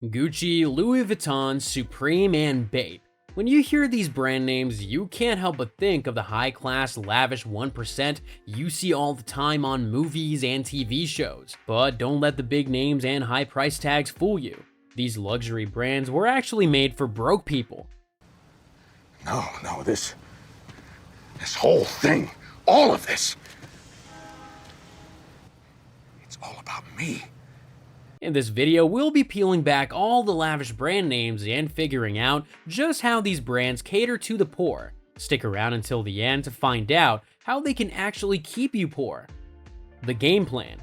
Gucci, Louis Vuitton, Supreme, and BAPE. When you hear these brand names, you can't help but think of the high-class, lavish 1% you see all the time on movies and TV shows. But don't let the big names and high price tags fool you. These luxury brands were actually made for broke people. No, this whole thing, all of this, it's all about me. In this video, we'll be peeling back all the lavish brand names and figuring out just how these brands cater to the poor. Stick around until the end to find out how they can actually keep you poor. The game plan.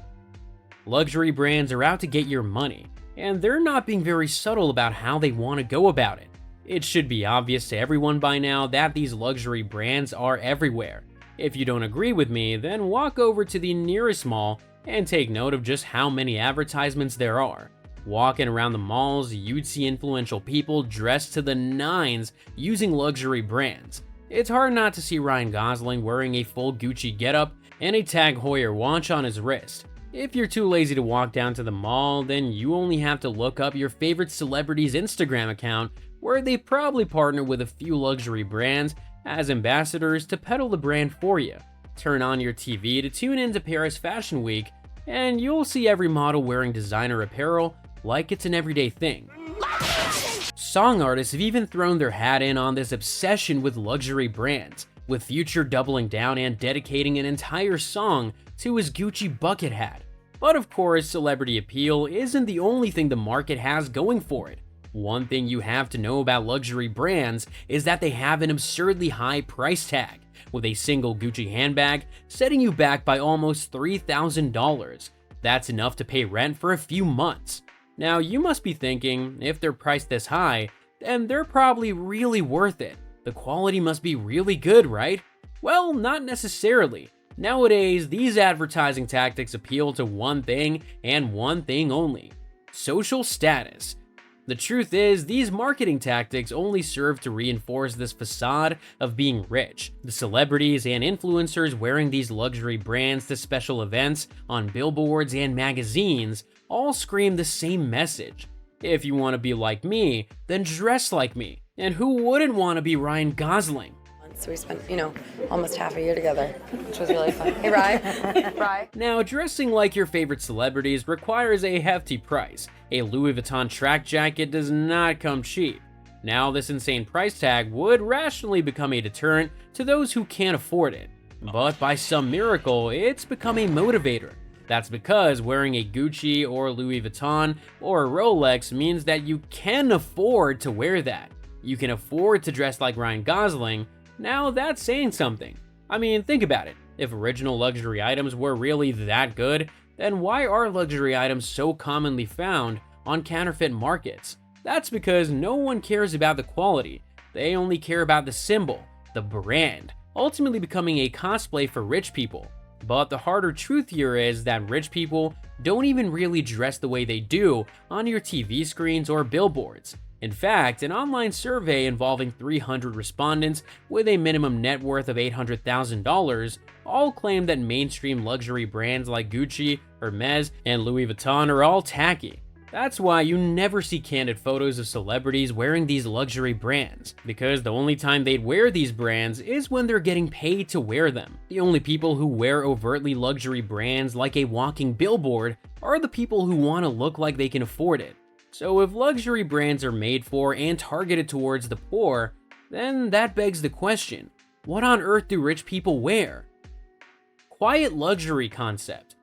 Luxury brands are out to get your money, and they're not being very subtle about how they want to go about it. It should be obvious to everyone by now that these luxury brands are everywhere. If you don't agree with me, then walk over to the nearest mall and take note of just how many advertisements there are. Walking around the malls, you'd see influential people dressed to the nines using luxury brands. It's hard not to see Ryan Gosling wearing a full Gucci getup and a Tag Heuer watch on his wrist. If you're too lazy to walk down to the mall, then you only have to look up your favorite celebrity's Instagram account, where they probably partner with a few luxury brands as ambassadors to peddle the brand for you. Turn on your TV to tune into Paris Fashion Week, and you'll see every model wearing designer apparel like it's an everyday thing. Song artists have even thrown their hat in on this obsession with luxury brands, with Future doubling down and dedicating an entire song to his Gucci bucket hat. But of course, celebrity appeal isn't the only thing the market has going for it. One thing you have to know about luxury brands is that they have an absurdly high price tag, with a single Gucci handbag setting you back by almost $3,000. That's enough to pay rent for a few months. Now you must be thinking, if they're priced this high, then they're probably really worth it. The quality must be really good, right? Well, not necessarily. Nowadays, these advertising tactics appeal to one thing and one thing only: social status. The truth is, these marketing tactics only serve to reinforce this facade of being rich. The celebrities and influencers wearing these luxury brands to special events on billboards and magazines all scream the same message. If you want to be like me, then dress like me. And who wouldn't want to be Ryan Gosling? So we spent, almost half a year together, which was really fun. Hey, Rye. Now, dressing like your favorite celebrities requires a hefty price. A Louis Vuitton track jacket does not come cheap. Now, this insane price tag would rationally become a deterrent to those who can't afford it. But by some miracle, it's become a motivator. That's because wearing a Gucci or Louis Vuitton or a Rolex means that you can afford to wear that. You can afford to dress like Ryan Gosling. Now that's saying something. I mean, think about it. If original luxury items were really that good, then why are luxury items so commonly found on counterfeit markets? That's because no one cares about the quality. They only care about the symbol, the brand, ultimately becoming a cosplay for rich people. But the harder truth here is that rich people don't even really dress the way they do on your TV screens or billboards. In fact, an online survey involving 300 respondents with a minimum net worth of $800,000 all claimed that mainstream luxury brands like Gucci, Hermes, and Louis Vuitton are all tacky. That's why you never see candid photos of celebrities wearing these luxury brands, because the only time they'd wear these brands is when they're getting paid to wear them. The only people who wear overtly luxury brands like a walking billboard are the people who want to look like they can afford it. So if luxury brands are made for and targeted towards the poor, then that begs the question, what on earth do rich people wear? Quiet luxury concept.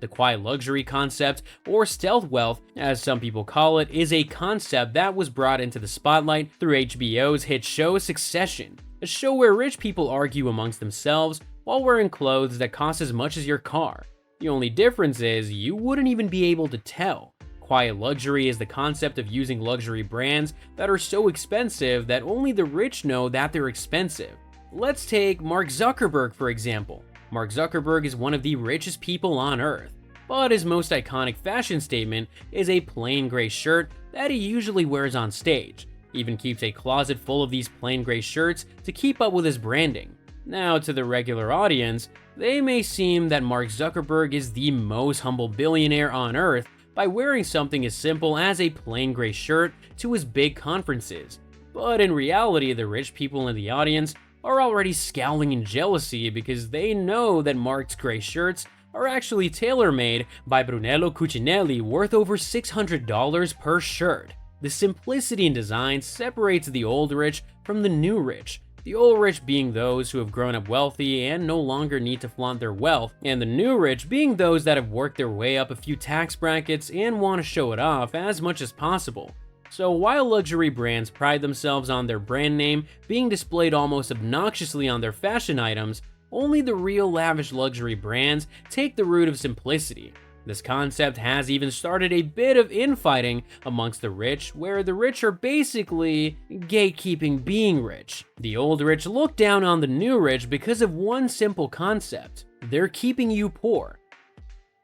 The quiet luxury concept, or stealth wealth, as some people call it, is a concept that was brought into the spotlight through HBO's hit show Succession, a show where rich people argue amongst themselves while wearing clothes that cost as much as your car. The only difference is you wouldn't even be able to tell. Quiet luxury is the concept of using luxury brands that are so expensive that only the rich know that they're expensive. Let's take Mark Zuckerberg for example. Mark Zuckerberg is one of the richest people on earth, but his most iconic fashion statement is a plain gray shirt that he usually wears on stage. He even keeps a closet full of these plain gray shirts to keep up with his branding. Now, to the regular audience, they may seem that Mark Zuckerberg is the most humble billionaire on earth, by wearing something as simple as a plain gray shirt to his big conferences. But in reality, the rich people in the audience are already scowling in jealousy because they know that Mark's gray shirts are actually tailor-made by Brunello Cucinelli, worth over $600 per shirt. The simplicity in design separates the old rich from the new rich, the old rich being those who have grown up wealthy and no longer need to flaunt their wealth, and the new rich being those that have worked their way up a few tax brackets and want to show it off as much as possible. So while luxury brands pride themselves on their brand name being displayed almost obnoxiously on their fashion items, only the real lavish luxury brands take the route of simplicity. This concept has even started a bit of infighting amongst the rich, where the rich are basically gatekeeping being rich. The old rich look down on the new rich because of one simple concept: they're keeping you poor.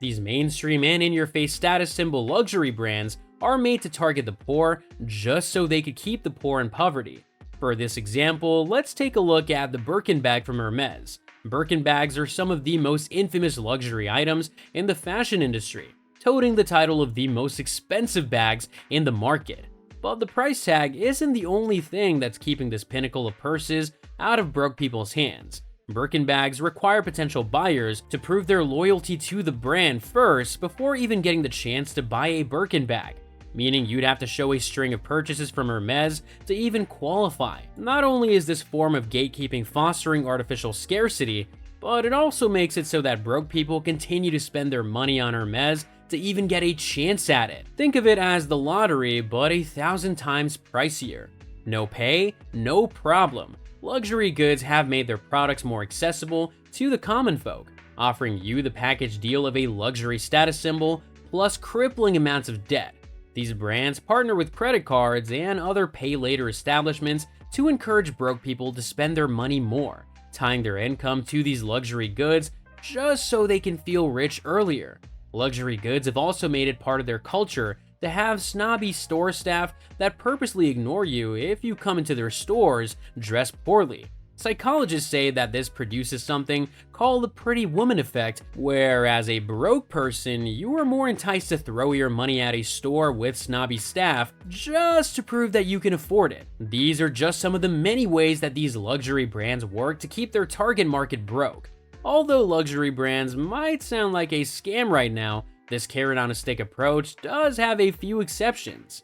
These mainstream and in-your-face status symbol luxury brands are made to target the poor just so they could keep the poor in poverty. For this example, let's take a look at the Birkin bag from Hermes. Birkin bags are some of the most infamous luxury items in the fashion industry, toting the title of the most expensive bags in the market. But the price tag isn't the only thing that's keeping this pinnacle of purses out of broke people's hands. Birkin bags require potential buyers to prove their loyalty to the brand first before even getting the chance to buy a Birkin bag, meaning you'd have to show a string of purchases from Hermes to even qualify. Not only is this form of gatekeeping fostering artificial scarcity, but it also makes it so that broke people continue to spend their money on Hermes to even get a chance at it. Think of it as the lottery, but 1,000 times pricier. No pay, no problem. Luxury goods have made their products more accessible to the common folk, offering you the package deal of a luxury status symbol plus crippling amounts of debt. These brands partner with credit cards and other pay-later establishments to encourage broke people to spend their money more, tying their income to these luxury goods just so they can feel rich earlier. Luxury goods have also made it part of their culture to have snobby store staff that purposely ignore you if you come into their stores dressed poorly. Psychologists say that this produces something called the pretty woman effect, where as a broke person, you are more enticed to throw your money at a store with snobby staff just to prove that you can afford it. These are just some of the many ways that these luxury brands work to keep their target market broke. Although luxury brands might sound like a scam right now, this carrot on a stick approach does have a few exceptions.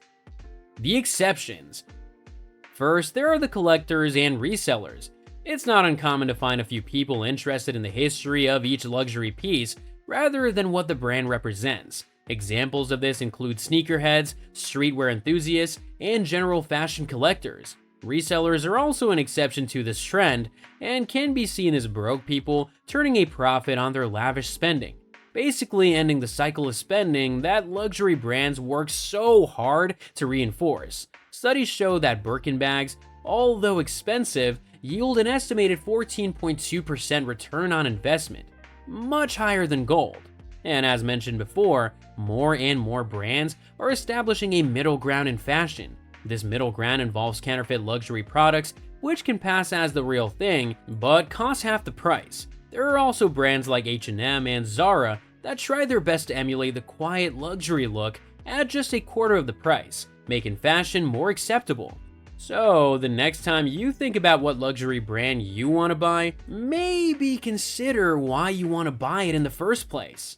The exceptions. First, there are the collectors and resellers. It's not uncommon to find a few people interested in the history of each luxury piece rather than what the brand represents. Examples of this include sneakerheads, streetwear enthusiasts, and general fashion collectors. Resellers are also an exception to this trend and can be seen as broke people turning a profit on their lavish spending, basically ending the cycle of spending that luxury brands work so hard to reinforce. Studies show that Birkin bags, although expensive, yield an estimated 14.2% return on investment, much higher than gold. And as mentioned before, more and more brands are establishing a middle ground in fashion. This middle ground involves counterfeit luxury products, which can pass as the real thing, but cost half the price. There are also brands like H&M and Zara that try their best to emulate the quiet luxury look at just a quarter of the price, making fashion more acceptable. So, the next time you think about what luxury brand you want to buy, maybe consider why you want to buy it in the first place.